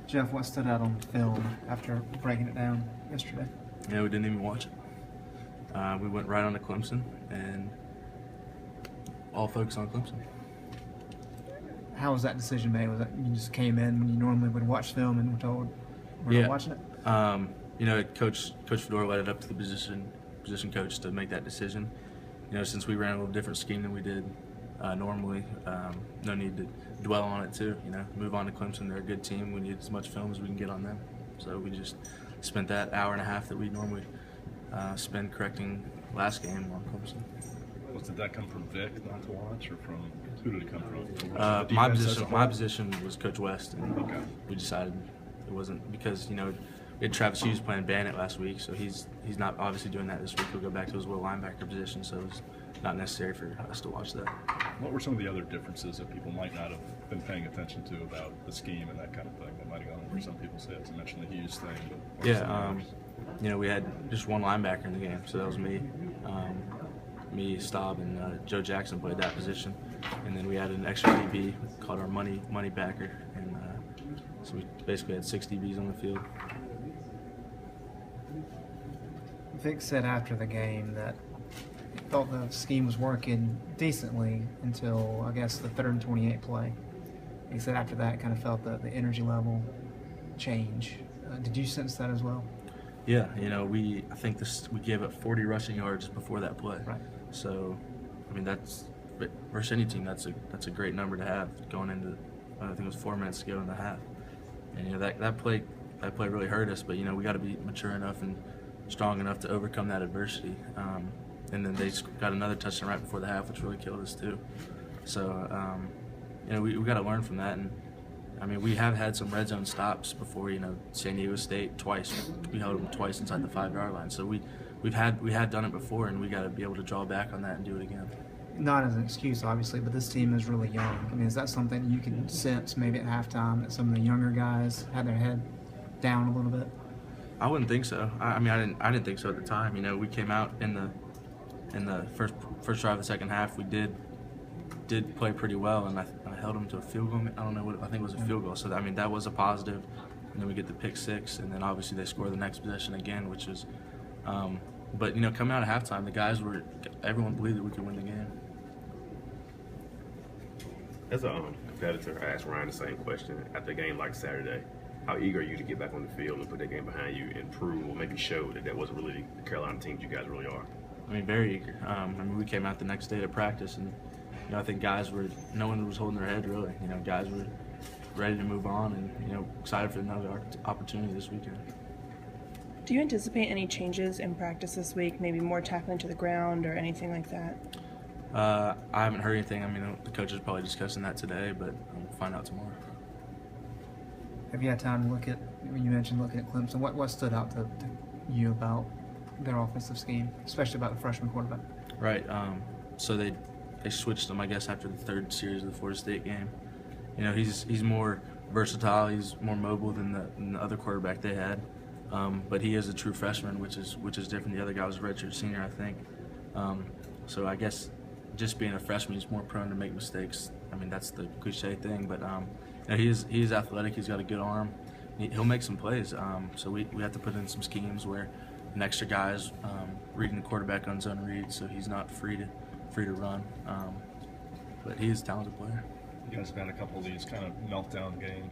Jeff, what stood out on film after breaking it down yesterday? Yeah, we didn't even watch it. We went right on to Clemson and all focused on Clemson. How was that decision made? Was that you just came in when you normally would watch film and were told we're not watching it? Coach Fedora led it up to the position coach to make that decision. Since we ran a little different scheme than we did normally, no need to dwell on it too. Move on to Clemson. They're a good team. We need as much film as we can get on them. So we just spent that hour and a half that we normally spend correcting last game on Clemson. Did that come from Vic not to watch, or from who did it come from? My position was Coach West, and we decided it wasn't because we had Travis Hughes playing Bandit last week, so he's not obviously doing that this week. He'll go back to his little linebacker position, so it's not necessary for us to watch that. What were some of the other differences that people might not have been paying attention to about the scheme and that kind of thing that might have gone over some people's heads? You mentioned the Hughes thing. But we had just one linebacker in the game, so that was me. Me, Staub, and Joe Jackson played that position, and then we added an extra DB called our money backer, and so we basically had 6 DBs on the field. Vic said after the game that he thought the scheme was working decently until, I guess, the 3rd and 28 play. He said after that kind of felt the energy level change. Did you sense that as well? Yeah, we gave up 40 rushing yards before that play. Right. So, that's versus any team. That's a great number to have going into. I think it was 4 minutes to go in the half. And that play really hurt us. But we got to be mature enough and strong enough to overcome that adversity. And then they got another touchdown right before the half, which really killed us too. So, we got to learn from that. And we have had some red zone stops before. San Diego State twice. We held them twice inside the 5-yard line. So we had done it before, and we got to be able to draw back on that and do it again. Not as an excuse, obviously, but this team is really young. Is that something you can sense maybe at halftime that some of the younger guys had their head down a little bit? I wouldn't think so. I didn't think so at the time. We came out in the first drive of the second half. We did play pretty well, and I held them to a field goal. I don't know I think it was a field goal. So that was a positive. And then we get the pick 6, and then obviously they score the next possession again, which is. But coming out of halftime, everyone believed that we could win the game. As a competitor, I asked Ryan the same question after a game like Saturday. How eager are you to get back on the field and put that game behind you and prove, or maybe show that wasn't really the Carolina team you guys really are? Very eager. We came out the next day to practice, and I think no one was holding their head really. Guys were ready to move on, and excited for another opportunity this weekend. Do you anticipate any changes in practice this week? Maybe more tackling to the ground or anything like that? I haven't heard anything. The coach is probably discussing that today, but we'll find out tomorrow. Have you had time to look at, when you mentioned looking at Clemson, what stood out to you about their offensive scheme, especially about the freshman quarterback? Right. So they switched him, I guess, after the 3rd series of the Florida State game. He's more versatile. He's more mobile than the other quarterback they had. But he is a true freshman, which is different. The other guy was a redshirt senior, I think. So I guess just being a freshman, he's more prone to make mistakes. That's the cliche thing, but he's athletic. He's got a good arm. He'll make some plays. So we have to put in some schemes where an extra guy is reading the quarterback on zone read, so he's not free to run. But he is a talented player. you guys have had a couple of these kind of meltdown games